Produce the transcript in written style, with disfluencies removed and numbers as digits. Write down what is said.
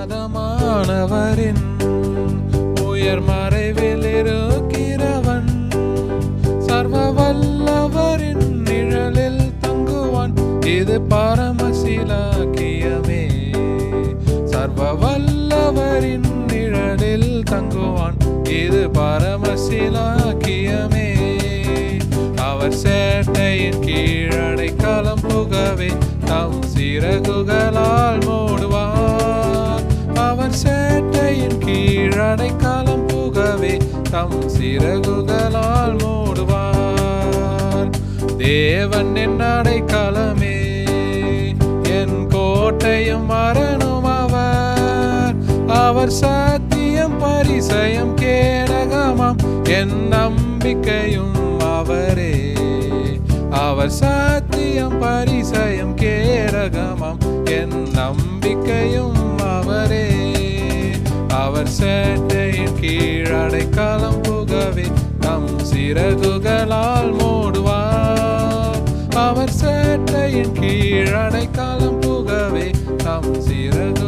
உன்னதமானவரின் உயர் மறைவில் இருக்கிறவன் சர்வ வல்லவரின் நிழலில் தங்குவான். இது பரமசிலாக்கியமே. சர்வ வல்லவரின் நிழலில் தங்குவான். இது பரமசிலாக்கியமே. அவர் சேட்டையின் கீழடை களம் புகவே தம் சிறகுகளால் மூடுவார். அவர் சேட்டையின் கீழடை களம் புகவே தம் சிறகுகளால் மூடுவார். தேவன் என் அடைக்கலமே, என் கோட்டையும் மரணும் அவர். அவர் சத்தியம் பரிசயம் கேடகமாம், என் நம்பிக்கையும் அவரே. அவர் சத்தியம் பரிசயம் கேடகமாம், என் நம்பிக்கையும் அவரே. அவர் சேட்டையின் கீழடை களம் புகவே தம் சிறகுகளால் மூடுவார். அவர் சேட்டையின் கீழடை களம் புகவே தம் சிறகு